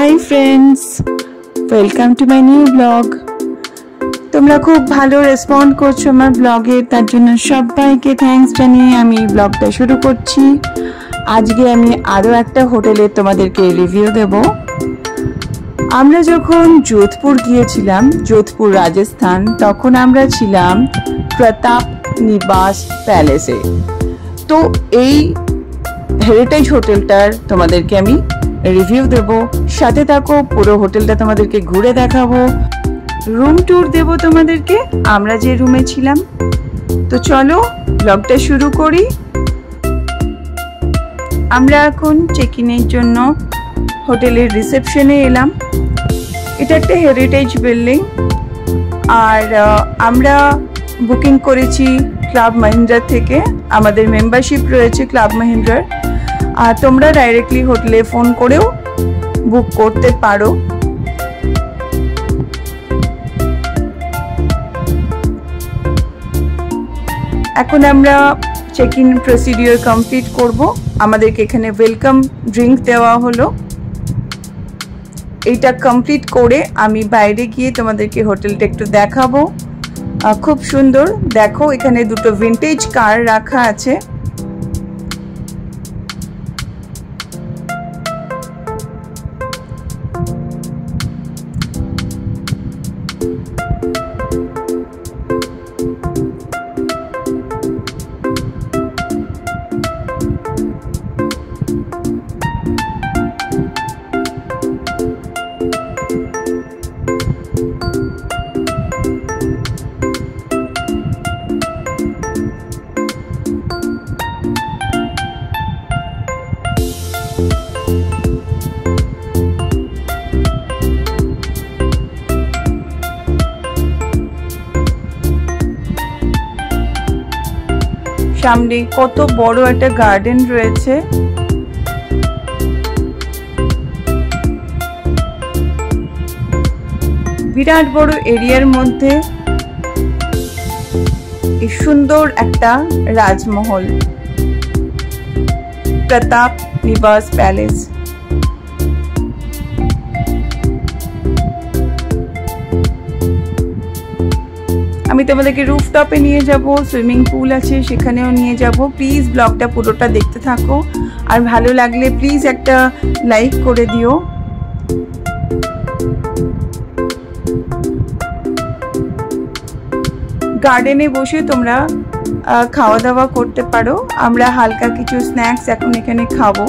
Hi friends, welcome to my new blog. তোমরা খুব ভালো রেসপন্ড করছো আমার ব্লগে, তার জন্য সবাইকে থ্যাঙ্কস জানিয়ে আমি ব্লগটা শুরু করছি। আজকে আমি আরও একটা হোটেলে তোমাদেরকে রিভিউ দেব। আমরা যখন যোধপুর গিয়েছিলাম, যোধপুর রাজস্থান, তখন আমরা ছিলাম প্রতাপ নিবাস প্যালেসে। তো এই হেরিটেজ হোটেলটার তোমাদেরকে আমি রিভিউ দেব, সাথে থাকো, পুরো হোটেলটা তোমাদেরকে ঘুরে দেখাবো, রুম ট্যুর দেব তোমাদেরকে আমরা যে রুমে ছিলাম। তো চলো ব্লগটা শুরু করি। আমরা এখন চেক ইনের জন্য হোটেলের রিসেপশনে এলাম। এটা একটা হেরিটেজ বিল্ডিং, আর আমরা বুকিং করেছি ক্লাব মাহিন্দ্রা থেকে। আমাদের মেম্বারশিপ রয়েছে ক্লাব মাহিন্দ্রার, আর তোমরা ডাইরেক্টলি হোটেলে ফোন করেও বুক করতে পারো। এখন আমরা চেক ইন প্রসিডিওর কমপ্লিট করব। আমাদেরকে এখানে ওয়েলকাম ড্রিঙ্ক দেওয়া হলো। এইটা কমপ্লিট করে আমি বাইরে গিয়ে তোমাদেরকে হোটেলটা একটু দেখাবো। খুব সুন্দর, দেখো এখানে দুটো ভিন্টেজ কার রাখা আছে। সামনে কত বড় একটা গার্ডেন রয়েছে। বিরাট বড় এরিয়ার মধ্যে এই সুন্দর একটা রাজমহল, প্রতাপ নিবাস প্যালেস। আমি তোমাদেরকে রুফটপে নিয়ে যাব, সুইমিং পুল আছে সেখানেও নিয়ে যাব। প্লিজ ব্লগটা পুরোটা দেখতে থাকো, আর ভালো লাগলে প্লিজ একটা লাইক করে দিও। গার্ডেনে বসে তোমরা খাওয়া দাওয়া করতে পারো। আমরা হালকা কিছু স্ন্যাক্স এখন এখানে খাবো।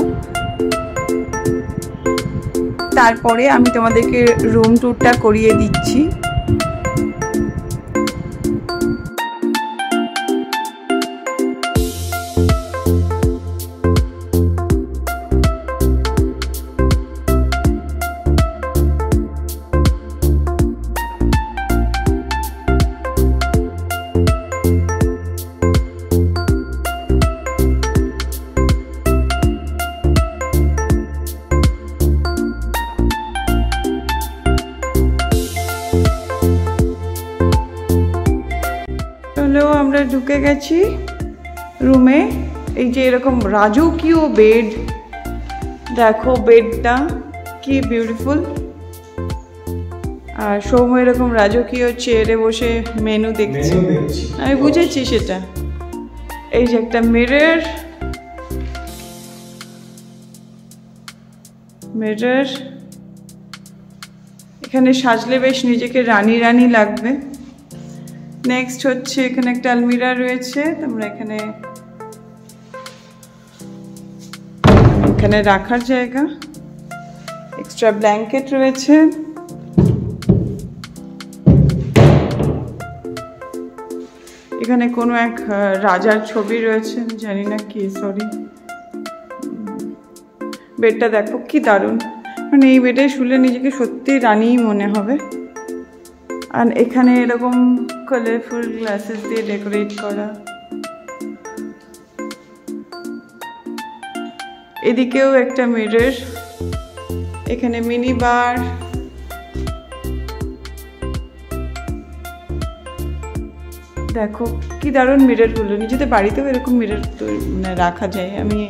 তারপরে আমি তোমাদেরকে রুম ট্যুরটা করিয়ে দিচ্ছি। আমরা ঢুকে গেছি রুমে। এই যে এরকম রাজকীয় বেড, দেখো বেডটা কি বিউটিফুল। আর সৌম্য এরকম রাজকীয় চেয়ারে বসে মেনু দেখছি। আমি বুঝেছি সেটা। এই যে একটা মিরর, এখানে সাজলে বেশ নিজেকে রানী রানী লাগবে। নেক্সট হচ্ছে এখানে একটা আলমিরা রয়েছে, তোমরা এখানে রাখার জায়গা। এক্সট্রা ব্ল্যাঙ্কেট রয়েছে। এখানে কোনো এক রাজার ছবি রয়েছে, জানি না কি, সরি। বেডটা দেখো কি দারুণ, মানে এই বেডে শুলে নিজেকে সত্যি রানী মনে হবে। আর এখানে এরকম কালারফুল গ্লাসেস দিয়ে ডেকোরেট করা। এদিকেও একটা মিরর, এখানে মিনি বার। দেখো কি দারুণ মিররগুলো, নিজেদের বাড়িতেও এরকম মিরর রাখা যায়। আমি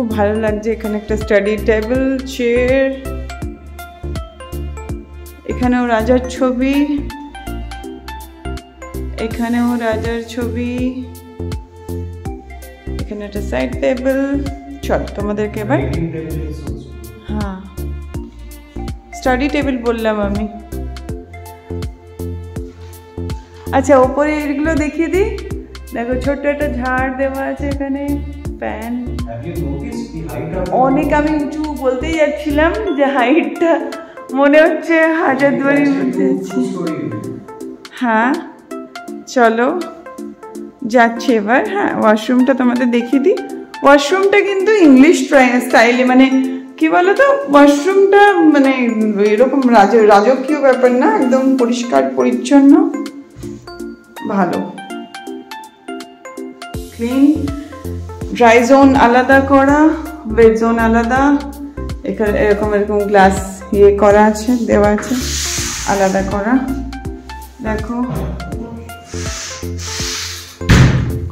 খুব ভালো লাগছে। এখানে একটা স্টাডি টেবিল, চেয়ার, এখানেও রাজার ছবি, এখানেও রাজার ছবি, এখানে একটা সাইড টেবিল। চল তোমাদেরকে এবার, হ্যাঁ স্টাডি টেবিল বললাম আমি। আচ্ছা ওপরে এগুলো দেখিয়ে দিই। দেখো ছোট্ট একটা ঝাড় দেওয়া আছে এখানে, ফ্যান অনেক। আমি উঁচু বলতেই যাচ্ছিলাম যে হাইটটা মনে হচ্ছে হাজারদুয়ারির মধ্যে আছি। হ্যাঁ চলো যাচ্ছি এবার। হ্যাঁ ওয়াশরুমটা তোমাদের দেখিয়ে দিই। ওয়াশরুমটা কিন্তু ইংলিশ স্টাইলে, মানে কি বলতো, ওয়াশরুমটা মানে এরকম রাজকীয় ব্যাপার না, একদম পরিষ্কার পরিচ্ছন্ন, ভালো ক্লিন। ড্রাই জোন আলাদা করা, ওয়েট জোন আলাদা। এখানে এরকম গ্লাস ইয়ে করা আছে, দেওয়া আছে, আলাদা করা। দেখো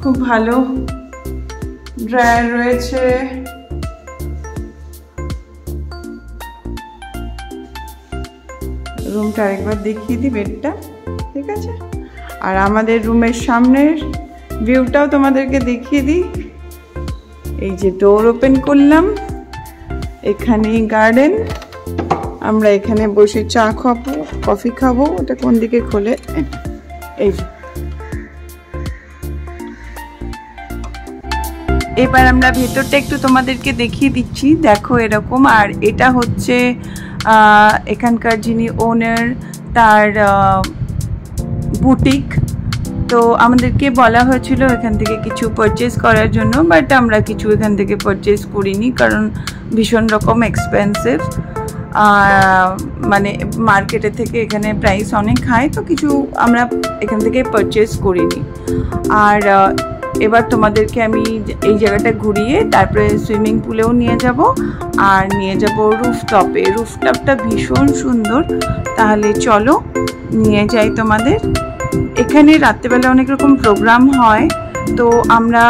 খুব ভালো ড্রায়ার রয়েছে। রুমটা আরেকবার দেখিয়ে দিই, বেডটা ঠিক আছে। আর আমাদের রুমের সামনের ভিউটাও তোমাদেরকে দেখিয়ে দিই। এই যে ডোর ওপেন করলাম, এখানে গার্ডেন, আমরা এখানে বসে চা খাবো, কফি খাবো। ওটা কোন দিকে খোলে, এই যে। এবার আমরা ভেতরটা একটু তোমাদেরকে দেখিয়ে দিচ্ছি। দেখো এরকম। আর এটা হচ্ছে এখানকার যিনি ওনার, তার বুটিক। তো আমাদেরকে বলা হয়েছিল এখান থেকে কিছু পারচেস করার জন্য, বাট আমরা কিছু এখান থেকে পারচেস করিনি, কারণ ভীষণ রকম এক্সপেন্সিভ। মানে মার্কেটের থেকে এখানে প্রাইস অনেক হাই, তো কিছু আমরা এখান থেকে পারচেস করিনি। আর এবার তোমাদেরকে আমি এই জায়গাটা ঘুরিয়ে তারপরে সুইমিং পুলেও নিয়ে যাব, আর নিয়ে যাব রুফটপে। রুফটপটা ভীষণ সুন্দর। তাহলে চলো নিয়ে যাই তোমাদের। এখানে রাত্রেবেলা অনেক রকম প্রোগ্রাম হয়, তো আমরা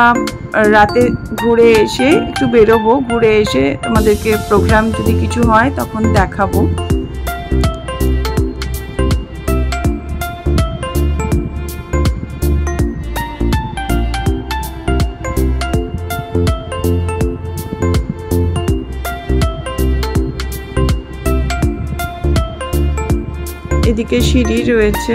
রাতে ঘুরে এসে একটু বেরোবো, ঘুরে এসে তোমাদেরকে প্রোগ্রাম যদি কিছু হয় তখন দেখাবো। এদিকে সিঁড়ি রয়েছে,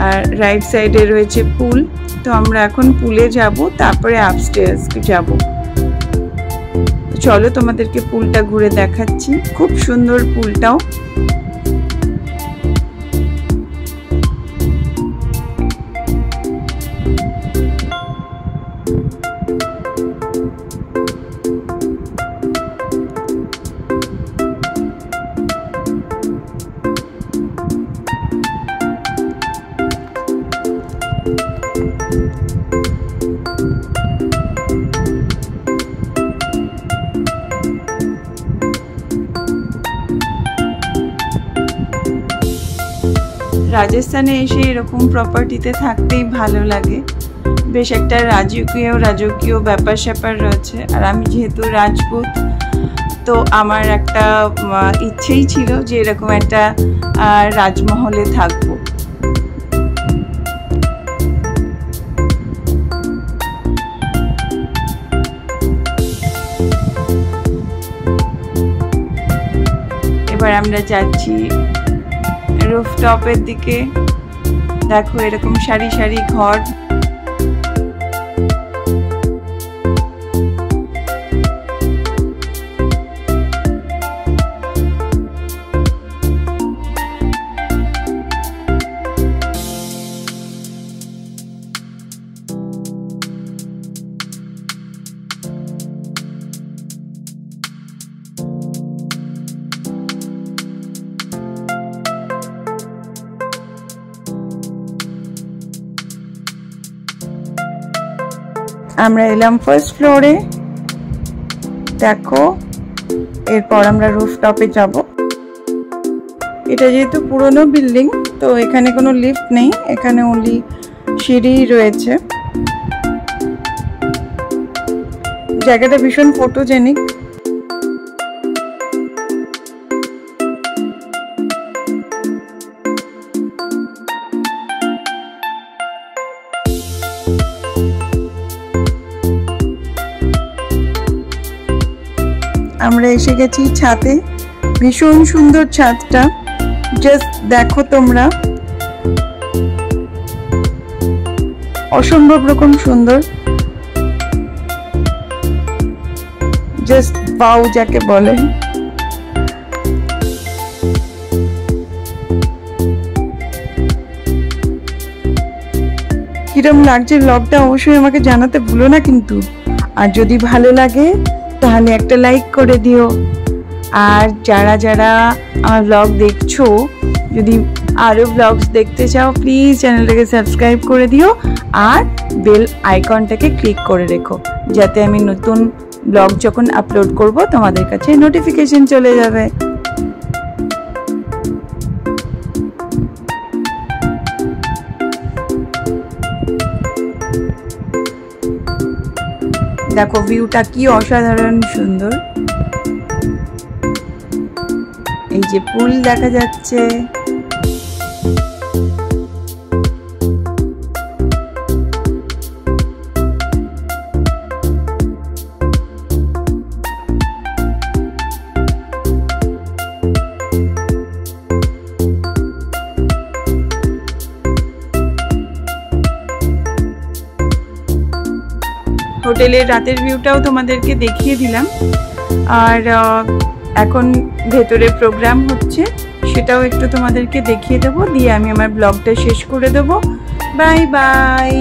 আর রাইট সাইডে রয়েছে পুল। তো আমরা এখন পুলে যাব, তারপরে আপস্টেয়ার্স যাব। চলো তোমাদেরকে পুলটা ঘুরে দেখাচ্ছি। খুব সুন্দর পুলটাও। রাজস্থানে এসে এরকম প্রপার্টিতে থাকতেই ভালো লাগে। বেশ একটা রাজকীয় ব্যাপার স্যাপার রয়েছে। আর আমি যেহেতু রাজপুত, তো আমার একটা ইচ্ছেই ছিল যে এরকম একটা রাজমহলে থাকবো। এবার আমরা যাচ্ছি রুফটপের দিকে। দেখো এরকম সারি সারি ঘর। আমরা এলাম ফার্স্ট ফ্লোরে। দেখো এরপর আমরা রুফটপে যাব। এটা যেহেতু পুরনো বিল্ডিং, তো এখানে কোনো লিফট নেই, এখানে অনলি সিঁড়ি রয়েছে। জায়গাটা ভীষণ ফটোজেনিক। আমরা এসে গেছি ছাদে, ভীষণ সুন্দর ছাদটা, জাস্ট দেখো তোমরা, অসম্ভব রকম সুন্দর, জাস্ট ওয়াও যাকে বলে। কিরম লাগছে ব্লগটা অবশ্যই আমাকে জানাতে ভুলো না কিন্তু। আর যদি ভালো লাগে তাহলে একটা লাইক করে দিও। আর যারা যারা আমার ব্লগ দেখছো, যদি আরো ব্লগস দেখতে চাও প্লিজ চ্যানেলটাকে সাবস্ক্রাইব করে দিও আর বেল আইকনটাকে ক্লিক করে রেখো, যাতে আমি নতুন ব্লগ যখন আপলোড করব তোমাদের কাছে নোটিফিকেশন চলে যাবে। দেখো ভিউটা কি অসাধারণ সুন্দর। এই যে পুল দেখা যাচ্ছে। হোটেলের রাতের ভিউটাও তোমাদেরকে দেখিয়ে দিলাম। আর এখন ভেতরে প্রোগ্রাম হচ্ছে, সেটাও একটু তোমাদেরকে দেখিয়ে দেবো, দিয়ে আমি আমার ব্লগটা শেষ করে দেবো। Bye bye.